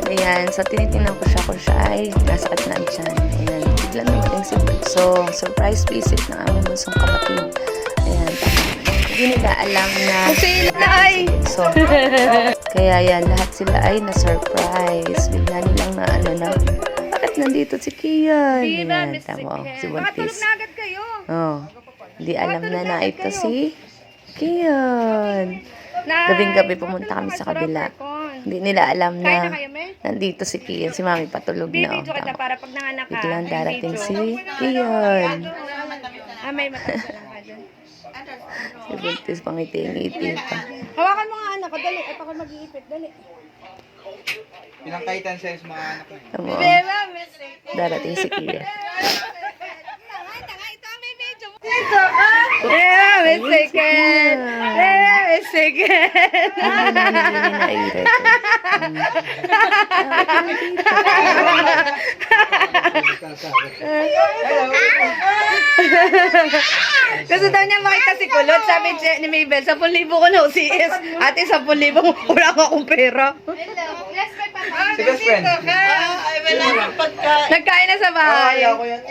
Ayan, so tinitingnan ko siya kung siya ay nasakit na dyan. Ayan, biglang dumating si Bunso. Surprise visit ng aming bunsong kapatid. Ayan, hindi nila alam na so, kaya yan, lahat sila ay na-surprise. Bigla nilang na ano na, bakit nandito si Kian? Ayan, tama, si Buntis. Oh, hindi alam na ito si Kian. Gabing-gabi pumunta kami sa kabila. Hindi nila alam na nandito si Kian. Si Mami patulog na. Biglang darating si Kian. May mataas na lang ka dyan. Si Buntis pangiti-ngiti pa. Hawakan mo nga anak ko, dali. At ako mag-iipit, dali. Pinangkaitan siya sa mga anak niya. Tama. Darating si Kian. May second. May second. Gusto daw niya makita si Kulot. Sabi ni Mabel, 10,000 ko na OCS. Ate, 10,000 wala akong pera. Si best friend. Ay, wala nang pagkain. Nagkain na sa bahay. Ayaw ko yan.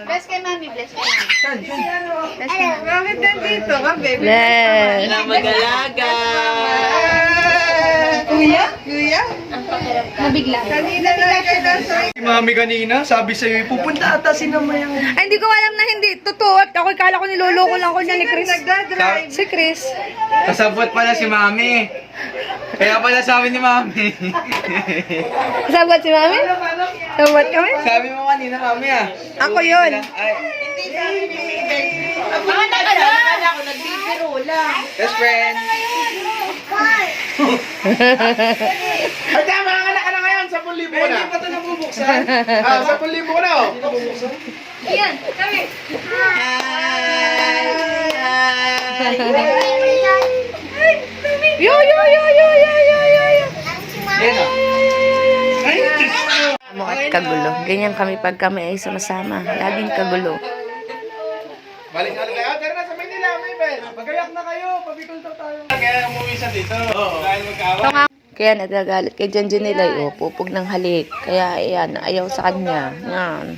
Bless kay mami, bless kay mami. Bakit nandito ka, baby? Yes. Mag-alaga. Kuya? Kuya? Nabigla. Kanina lang kayo nasa... Si Mami kanina, sabi sa'yo, pupunta ata si Namayang. Ay, hindi ko alam na hindi. Totoo. At ako kala ko niloloko lang ko niya ni Chris. Si Chris. Kasabot pala si Mami. Kaya pala sabi ni Mami. Sabat si mami? Sabat kami? Sabi mo kanina, Mami ah. Ako yun. Ay, Mga nakala ko, nagbibiro lang. best friend. Ay, tama ka na ngayon, 10,000 na. Hindi pa ito nabubuksan. 10,000 na oh. Ayan, kami. Yo. Yan oh. Mo at kagulo. Ganyan kami pag kami ay sama-sama. Laging kagulo. Balik na kayo. Tara na sa Manila, Mabel. Magayak na kayo. Pabikol daw tayo. Kaya umuwi siya dito. Oo. Dahil magkawa. Kaya nagagalit kay Janjan nila yung pupog ng halik. Kaya ayan, ayaw sa kanya. Yan.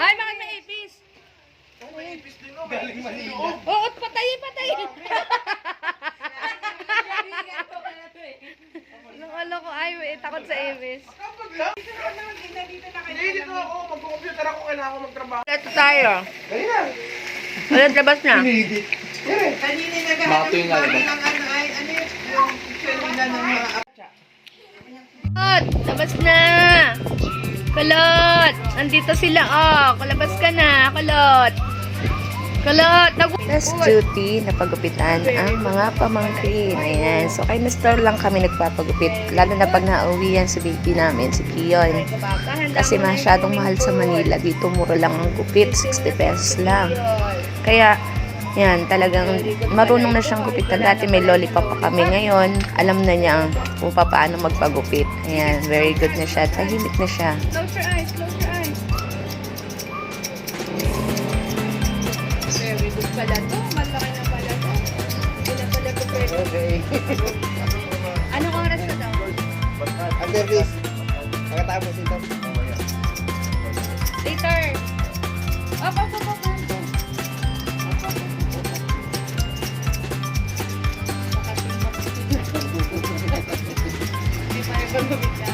Ay, bakit may ipis? Galing Manila. Oo, patay. Nung ano ko, ay, takot sa ipis. Hindi, dito ako. Mag-computer ako. Kailangan ko magtrabaho. Ito tayo. Dali na. Walang labas na. Pinigit. Mato yung lalabas. Kulot, labas na. Kulot, nandito sila. Oh, kulabas ka na, Kulot. Kulot, Last duty, napagupitan ang mga pamangkin. Ayan. So, kay Nestor lang kami nagpapagupit. Lalo na pag nauwi yan si baby namin, si Kion. Kasi masyadong mahal sa Manila. Dito mura lang ang gupit, 60 pesos lang. Kaya, yan, talagang marunong na siyang gupitan. Dati may lollipop pa kami. Ngayon, alam na niya kung paano magpagupit. Ayan, very good na siya. Tahimik na siya. Close your eyes, close your eyes. Very good pala to. Malaki na pala to. Hindi na pala to pwede. Okay. Anong oras ka daw? Under this. Pagkatapos ito. Later. Up. Hindi pa rin pagumit ka.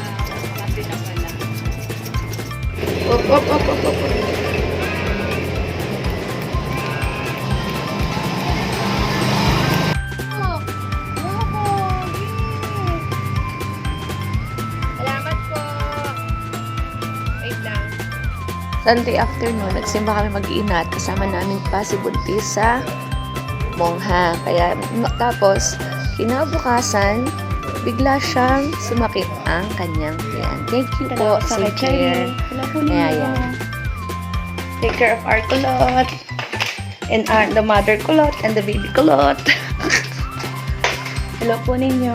Kasi na pala. Op. Salamat po. Wait lang. Sunday afternoon, nagsimba kami mag-iina at kasama namin pa si Buntis sa Mongha. Kaya, tapos, kinabukasan, bigla siyang sumakit ang kanyang tiyan. Thank you po sa care. Ayan. Take care of our kulot. And the mother kulot and the baby kulot. Hello po ninyo.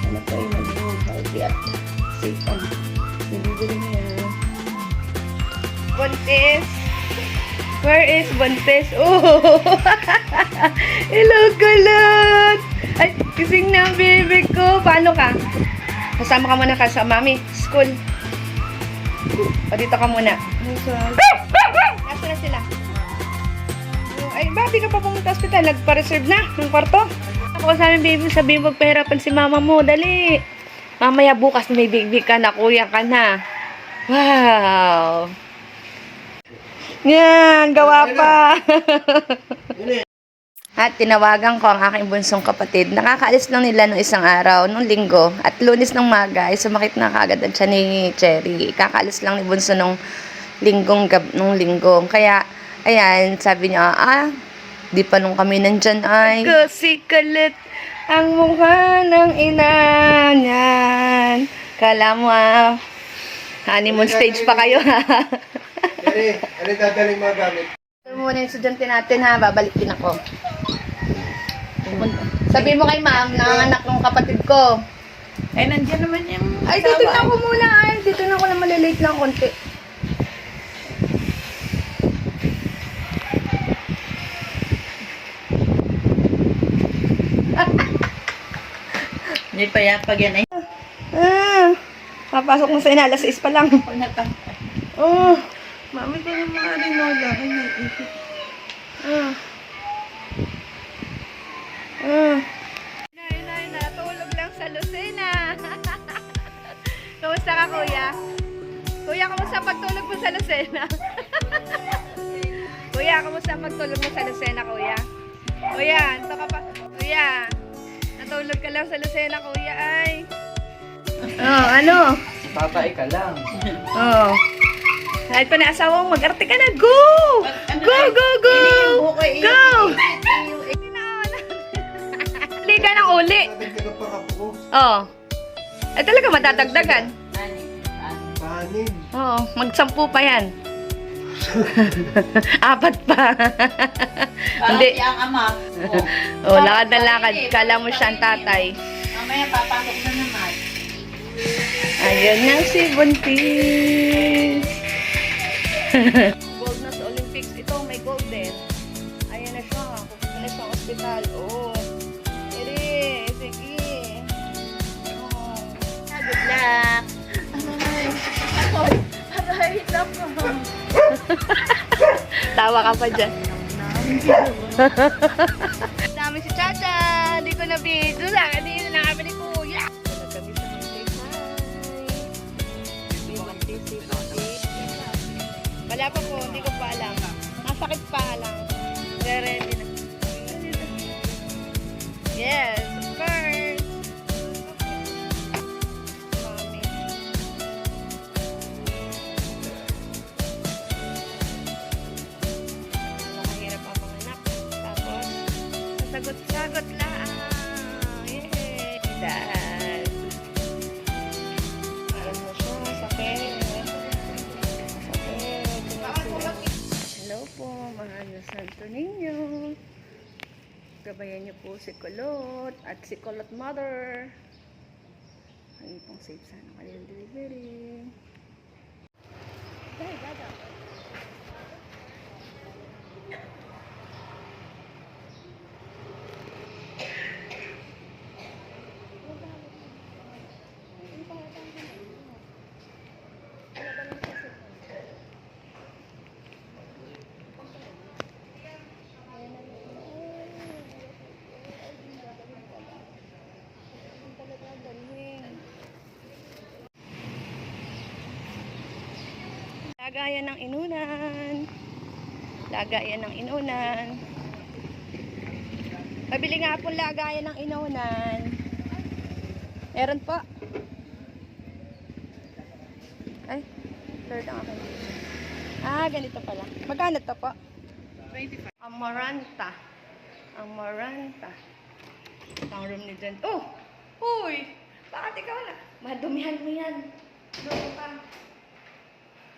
Ano po yung mag-healthy at safe ang bibili niya. Buntis? Where is Buntis? Oh! Hello, kulot! Ay, kising na ang baby ko. Paano ka? Kasama ka muna sa mami. School. O, dito ka muna. Nasa na sila? Ay, babi ka pa pumunta sa hospital. Nagpa-reserve na ng kwarto. Ako sa amin, baby, sabihin mo, pahirapan si mama mo. Dali. Mamaya bukas may big ka na, kuya ka na. Wow! Yan, gawa pa. At tinawagan ko ang aking bunsong kapatid. Nakakaalis lang nila nung isang araw, nung linggo. At Lunes ng maga, ay sumakit na kagad ang tiyan ni Cherry. Kakaalis lang ni bunso nung linggo. Kaya, ayan, sabi niya, di pa nung kami nandyan ay. Kasi kalit ang mukha ng ina niyan. Kala mo honeymoon stage pa kayo ha. Ano dadaling mga gamit? Ito muna yung estudyante natin ha, babalik din ako. Sabi mo kay ma'am, nanganak ng kapatid ko. Ay, nandiyan naman yung Ay, titignan ko muna ay. Titignan ko lang malilate lang konti. Hindi pa yan, pag yan ay... Papasok mo sa inalas 6 pa lang. Oh. Mami, ka yung mga rinola. Ay, naiisip. Nay, natulog lang sa Lucena. Kamusta ka, kuya? Kuya, kamusta pagtulog mo sa Lucena? Kuya, kamusta pagtulog mo sa Lucena, kuya? Kuya, ito ka pa. Kuya, natulog ka lang sa Lucena, kuya, ay. Oh, ano? Tatay ka lang. Oh. Kahit pa na asawa mo, mag-arte ka na. Go! Go, go, go! Go! Uli ka ng uli. Oh. Ay talaga matadagdagan. Panin. Oo, mag-10 pa yan. 4 pa. Hindi. ang ama. Oh, lakad na lakad. Kala mo siya ang tatay. Mamaya papasok na naman. Ayan na si Buntis. Gold na sa Olympics. Ito, may gold din. Ayan na siya. Pupunta na sa hospital. Oh. Ere, sige. Oh. Good luck. Aray, naku. Tawa ka pa dyan. Dami si Chacha. Hindi ko na-video. Hindi na kami ni Kuya. Kami sa say hi. Wala pa po. Hindi ko pa alam. Nasakit pa lang. Ready na. Yes, of course. Mami. Mahirap ang mga anak. Tapos, sagot-sagot lang. Yay! Dad. Ayan mo siya. Sakit. Hello po, mahal na Santo Niño. Gabayan niyo po si Kulot at si Kulot Mother. Ay, pang safe sana kanilang delivery. Bye, Dada. Lagayan ng inunan. Lagayan ng inunan. Pabili nga po lagayan ng inunan. Meron po. Ay, third ang akin. Ganito pala. Magkano to po? 25. Amaranta. Amaranta. Ang room ni Jen. Oh! Uy! Bakit ikaw na? Madumihan mo yan. Loko ka.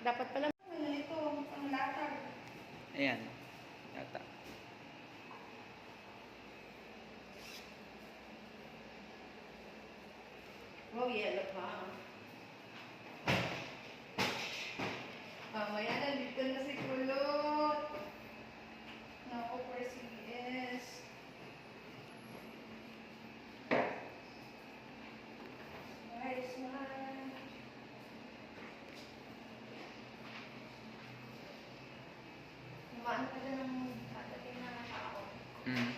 Dapat pala ito, ang latag. Ayan. Yata. Oh, yellow pa. Mamaya na dito dyan. Kumaan ka na ng patating na tao. Hmm.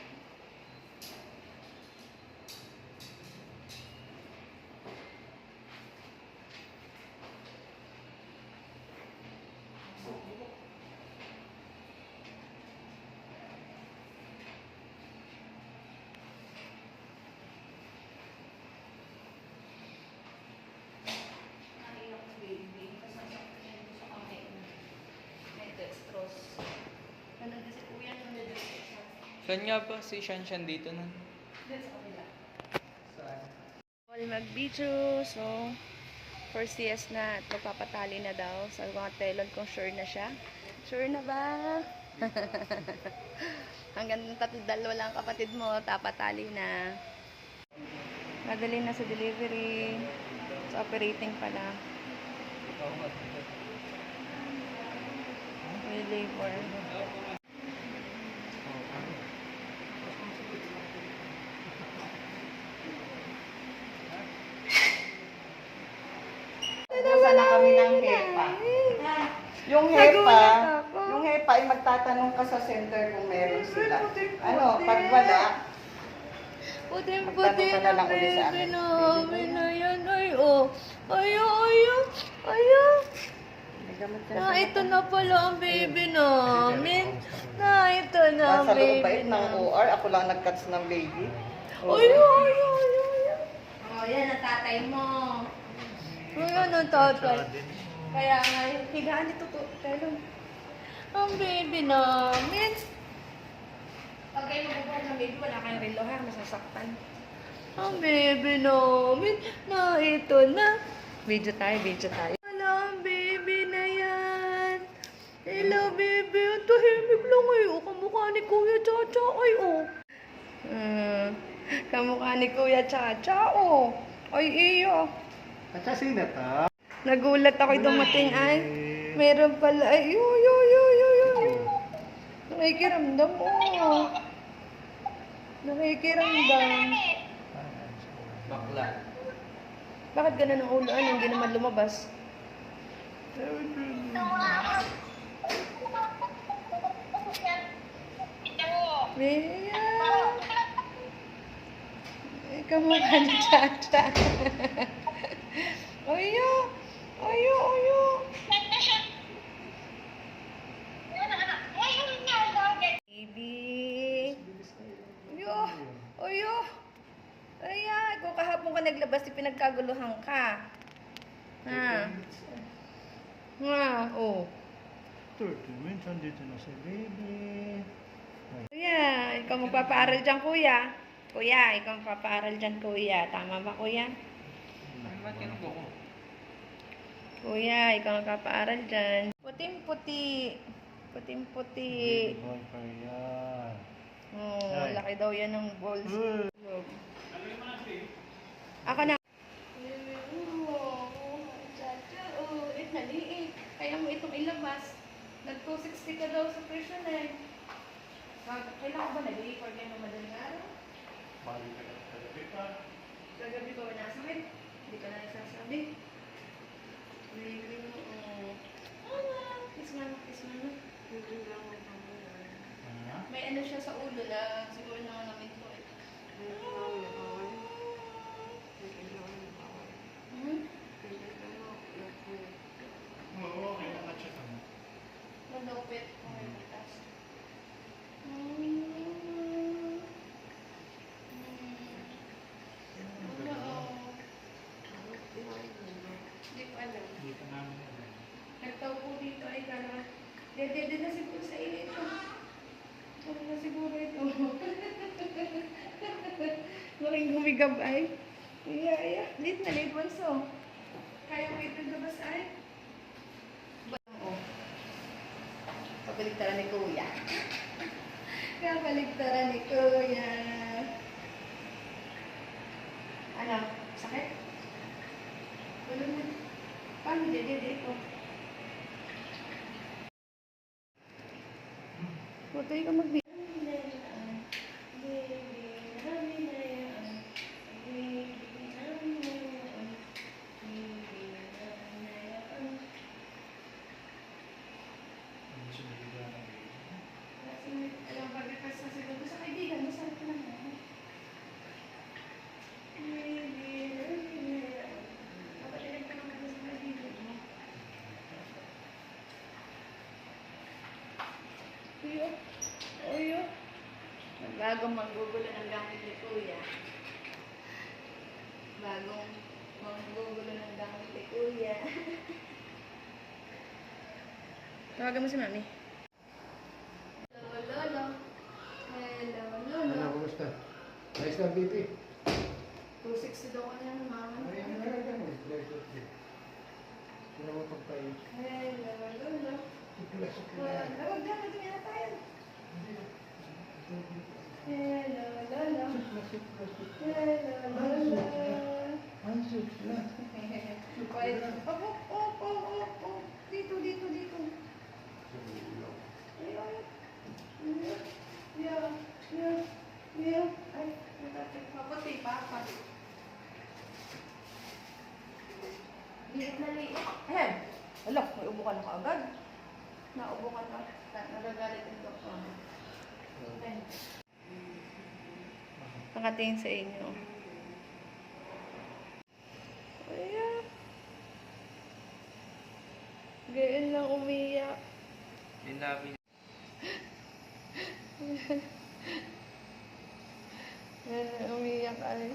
Naiyak ng baby. Kasi nasaktan niya dito sa kamay ko. May dextrose. Ganun din si kuya nung dextrose. Saan nga ba si Shanshan dito na? Dito sa kabila. Saan? Bawal mag-video. So, first yes na at magpapatali na daw. Sa mga telon kung sure na siya. Sure na ba? Hanggang dalawa lang kapatid mo, tapatali na. Madali na sa delivery. Sa operating pala. May labor. Nasa na kami ng HEPA. Yung HEPA ay magtatanong ka sa center kung meron sila. Ano, pag wala, Puting-puti Magtanong ka na ng lang uli sa baby amin. namin. Ayan, ay, oh. Ayan. may gamot ka Na, ito na pala ang baby namin. Na, ito na ang nasa loob baby ba ng namin. OR? Ako lang nag-cuts ng baby. Ayan. Oh, yan ang tatay mo. Ayan ang tatay. Kaya nga, higaan ito to. Tayo. Ang baby namin. Pag kayo magbubuhat ng baby, wala kayong relo ha, masasaktan. Ang baby namin, na ito na. Video tayo. Wala ang baby na yan. Hello baby, ang tahimik lang eh. O, kamukha ni Kuya Chacha. Ay, oh. Kamukha ni Kuya Chacha, oh. Ay, iyo. At sino to? Nagulat ako dumating ay. Meron pala. Ay, yo. Nakikiramdam mo. Nakikiramdam. Bakla. Bakit ganun ang ulo? Ano, hindi naman lumabas? Mia. Ikaw mo ka ni Chacha. Ayo. Baby. Ayo. Ayan, kung kahapon ka naglabas, di pinagkaguluhan ka. Ha? Oh. 30 minutes, andito na si baby. Kuya, ikaw magpapaaral dyan, kuya. Kuya, ikaw magpapaaral dyan, kuya. Tama ba, kuya? Ba't kinubo ko? Kuya, ikaw magpapaaral dyan. Puting-puti. Puting-puti. Boy pa yan. Oh, Ay. laki daw yan ng balls. Uy. Ako na. Naliit. Kaya mo itong ilabas. Nag-260 ka daw sa presyo na eh. Kailangan ba nag-i-report kayo ng madaling araw? Balik ka na kagabi pa. Kagabi ba nasakit? Hindi ka na nagsasabi. Baby mo, kiss mo. Ha? May ano siya sa ulo na siguro nangangamin to eh. Hmm? Oo, okay na siya kami. Malupit kung may butas. Hindi ko alam. Hindi ka namin alam. Nagtaupo dito ay gano'n. Dede na siguro sa inyo ito. Ano na siguro ito. Maring gumigabay. Iya. Lit na lit bunso. Kaya mo ito labas ay? Oo. Kabaligtaran ni Kuya. Kabaligtaran ni Kuya. Ano? Sakit? Wala na. Paano dede ito? Putay ka mag Bagong manggugulo ng gamit ni Kuya. Bagong manggugulo ng gamit ni Kuya. Tawagan mo si Mami. Hello, Lolo. Hello, Ano, Lolo. kumusta? Nice na, BP. 260 daw ka na ng mama. Ay, ano na lang mo? Sino mo pagpain? Hello, Lolo. Sukla. Huwag na, madumi na tayo. Hello, Lolo. Hello, Lolo. Ang sukla. Quiet. Oh. Dito. Yeah. Ay, kapatid, papa. Liit. Ahem. Wala, may ubo ka na kaagad. Naubo ka na. Nagagalit yung doktor. Ay. Nakatingin sa inyo. Ayan. Gayun lang umiyak. Ayan, umiyak ay.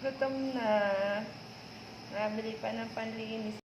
Gutom na. Nabili pa ng panlinis.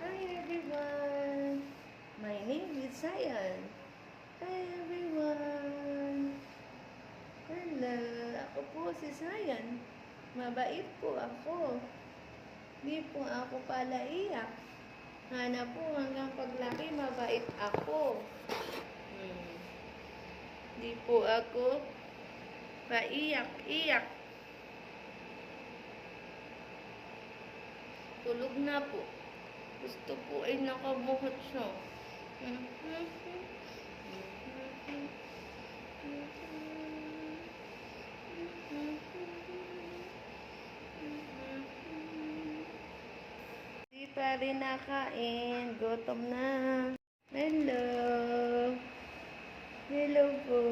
Hi everyone! My name is Sayan. Hi everyone! Hello! Ako po si Sayan. Mabait po ako. Di po ako pala iyak. Hanap po hanggang paglaki mabait ako. Di po ako paiyak-iyak. Tulog na po. Gusto po ay nakabuhat siya. Di pa rin nakain. Gutom na. Hello. Hello po.